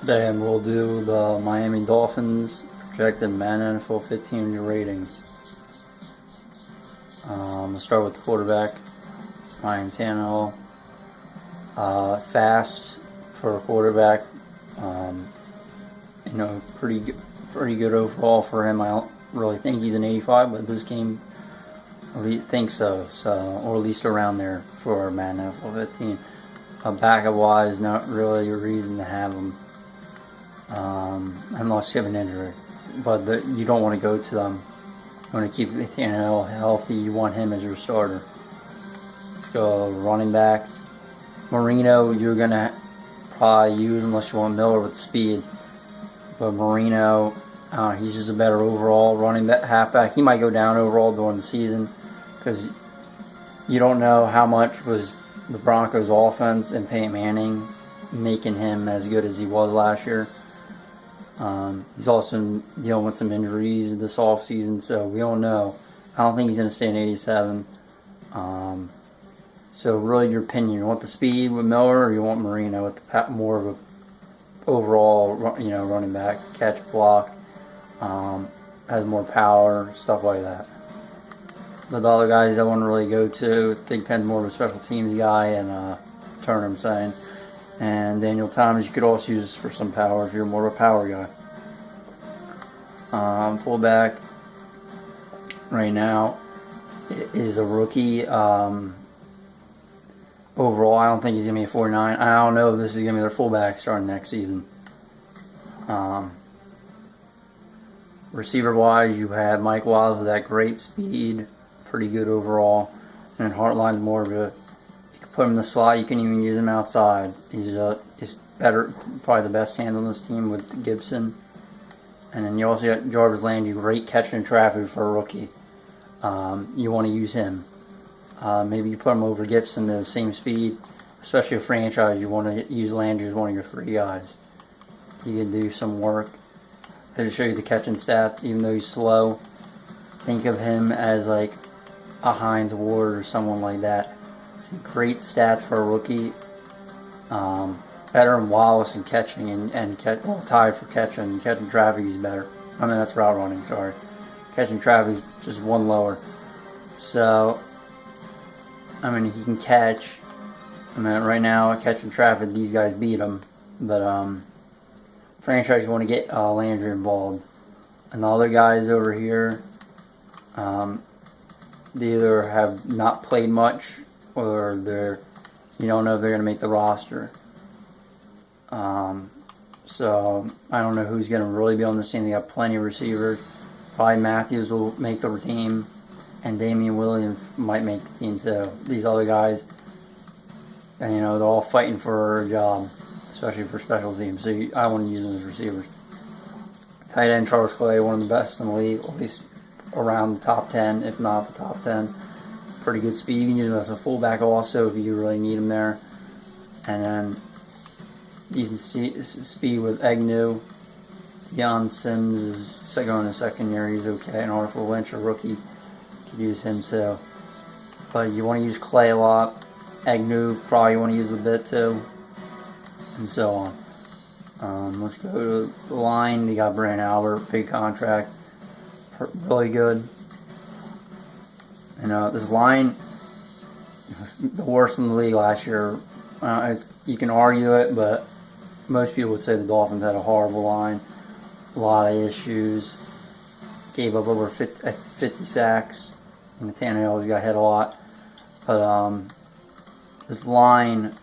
Today we'll do the Miami Dolphins projected Madden NFL 15 ratings. We'll start with the quarterback, Ryan Tannehill. Fast for a quarterback. Pretty good overall for him. I don't really think he's an 85, but this game, I think so. Or at least around there for Madden NFL 15. Backup wise, not really a reason to have him. Unless you have an injury. But you don't want to go to them. You want to keep Tannehill healthy. You want him as your starter. So running backs. Marino, you're going to probably use unless you want Miller with speed. But Marino, he's just a better overall running back, halfback. He might go down overall during the season because you don't know how much was the Broncos' offense and Peyton Manning making him as good as he was last year. He's also dealing with some injuries this offseason, so we don't know. I don't think he's going to stay in 87. So really your opinion, you want the speed with Miller or you want Marino with more of a overall, running back, catch, block, has more power, stuff like that. But the other guys I wouldn't really go to. I think Penn's more of a special teams guy, and Turner, I'm saying. And Daniel Thomas, you could also use for some power if you're more of a power guy. Fullback right now is a rookie. Overall, I don't think he's going to be a 49. I don't know if this is going to be their fullback starting next season. Receiver-wise, you have Mike Wiles with that great speed, pretty good overall. And Hartline's more of a, you can put him in the slot, you can even use him outside. He's better, probably the best hand on this team with Gibson. And then you also got Jarvis Landry, great catching in traffic for a rookie. You want to use him. Maybe you put him over Gibson at the same speed, especially a franchise. You want to use Landry as one of your three guys. He can do some work. I'll just show you the catching stats. Even though he's slow, think of him as like a Hines Ward or someone like that. Great stats for a rookie. Better than Wallace in catching and tied for catching. Catching traffic, he's better. I mean, that's route running, sorry. Catching traffic is just one lower. So, I mean, he can catch. I mean, right now, catching traffic, these guys beat him. But, franchise, you want to get Landry involved. And the other guys over here, they either have not played much or you don't know if they're going to make the roster. So I don't know who's going to really be on this team. They got plenty of receivers. Probably Matthews will make the team, and Damian Williams might make the team too. These other guys, and they're all fighting for a job, especially for special teams. So I want to use them as receivers. Tight end Charles Clay, one of the best in the league, at least around the top 10, if not the top 10. Pretty good speed. You can use him as a fullback also if you really need him there. And then decent speed with Agnew. Jan Sims is going in his second year. He's okay. And Arthur Lynch, a rookie, you could use him too. But you want to use Clay a lot. Agnew probably you want to use a bit too. And so on. Let's go to the line. They got Brandon Albert, big contract. Really good. And this line, the worst in the league last year. You can argue it, but most people would say the Dolphins had a horrible line. A lot of issues. Gave up over 50 sacks. And the Tannehill got hit a lot. But this line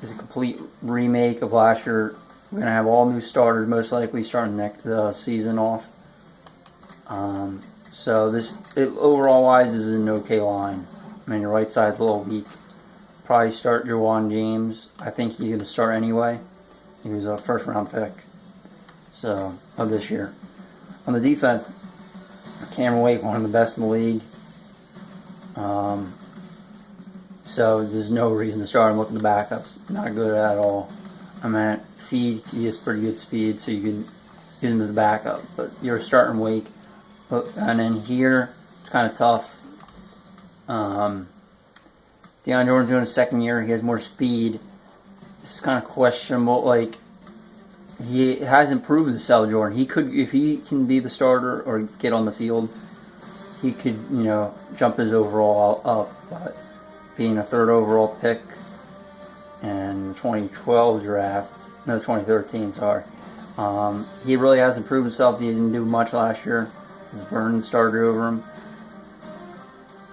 is a complete remake of last year. We're going to have all new starters, most likely starting next season off. So overall wise is an okay line. I mean, your right side's a little weak. Probably start Jawan James. I think he's going to start anyway. He was a first round pick of this year. On the defense, Cameron Wake, one of the best in the league. So there's no reason to start him. Look at the backups. Not good at all. I mean, he has pretty good speed, so you can use him as a backup. But you're starting Wake. And then here, it's kind of tough. Deion Jordan's doing his second year. He has more speed. it's kind of questionable. Like, he hasn't proven to sell Jordan. He could, if he can be the starter or get on the field, he could, jump his overall up. But being a 3rd overall pick in 2012 draft, no, 2013, sorry. He really hasn't proved himself. He didn't do much last year. Vernon started over him.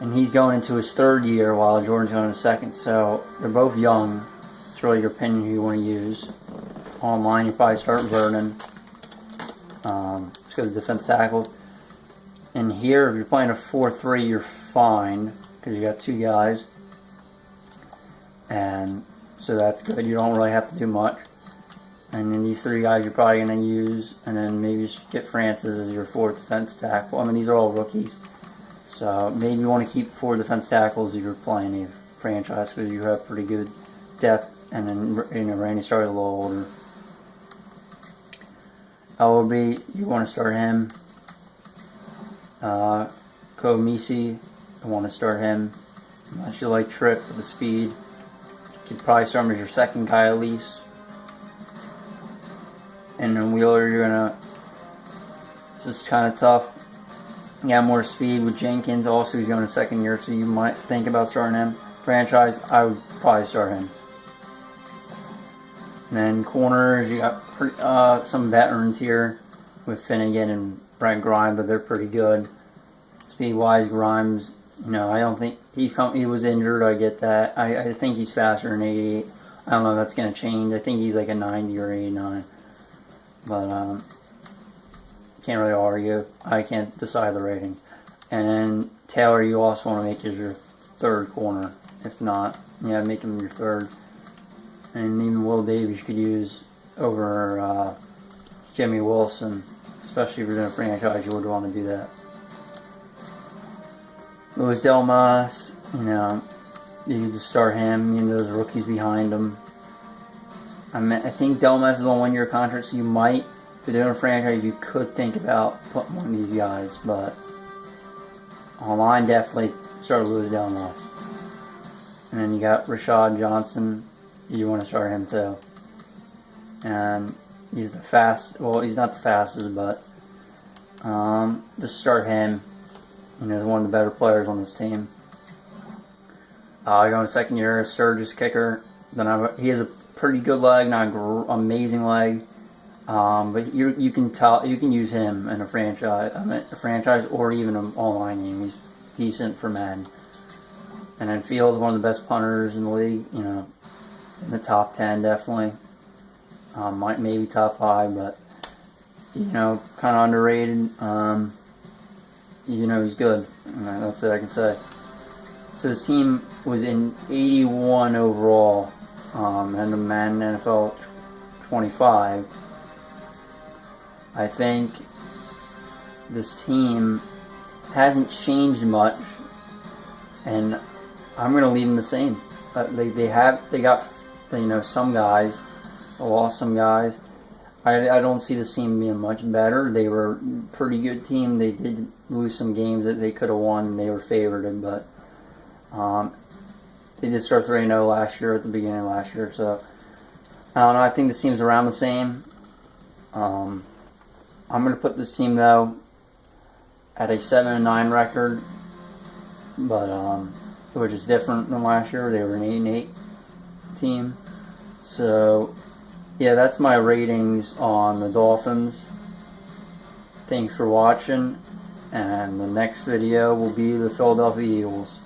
And he's going into his 3rd year while Jordan's going into 2nd. So they're both young. It's really your opinion who you want to use. Online, you probably start Vernon. Just go to defense tackle. And here, if you're playing a 4-3, you're fine because you got 2 guys. And so that's good. You don't really have to do much. And then these 3 guys you're probably going to use. And then maybe you should get Francis as your 4th defense tackle. I mean, these are all rookies. So maybe you want to keep 4 defense tackles if you're playing a franchise because you have pretty good depth. And then, Randy started a little older. LOB, you want to start him. Komisi, you want to start him. Unless you like Tripp with the speed. You could probably start him as your 2nd guy at least. And then Wheeler, you're going to... This is kind of tough. You got more speed with Jenkins. Also, he's going to 2nd year, so you might think about starting him. Franchise, I would probably start him. And then corners, you got some veterans here with Finnegan and Brent Grimes, but they're pretty good. Speed-wise, Grimes, I don't think he was injured. I get that. I think he's faster than 88. I don't know if that's going to change. I think he's like a 90 or 89. But can't really argue. I can't decide the ratings. And then Taylor, you also want to make as your 3rd corner. If not, make him your 3rd. And even Will Davis you could use over Jimmy Wilson, especially if you're doing a franchise. You would want to do that. Louis Delmas, you could just start him. Those rookies behind him. I think Delmas is on 1-year contract, so you might, if you're doing a franchise, you could think about putting one of these guys. But online, definitely start Louis Delmas. And then you got Rashad Johnson. You want to start him too. And he's the he's not the fastest, but just start him. He's one of the better players on this team. Going 2nd year, Sturgis kicker. Then he has a pretty good leg, not an amazing leg. But you can tell you can use him in a franchise, or even an online game. He's decent for Madden. And then Fields, one of the best punters in the league. In the top 10 definitely. Maybe top 5, but kind of underrated. He's good. That's what I can say. So his team was in 81 overall, and the Madden NFL 25. I think this team hasn't changed much, and I'm going to leave them the same. They got some guys, lost some guys. I don't see this team being much better. They were a pretty good team. They did lose some games that they could have won. They were favored, but they did start 3-0 last year at the beginning of last year. So I don't know. I think this team's around the same. I'm going to put this team though at a 7-9 record, but which is different than last year. They were an 8-8 team. So yeah, that's my ratings on the Dolphins. Thanks for watching, and the next video will be the Philadelphia Eagles.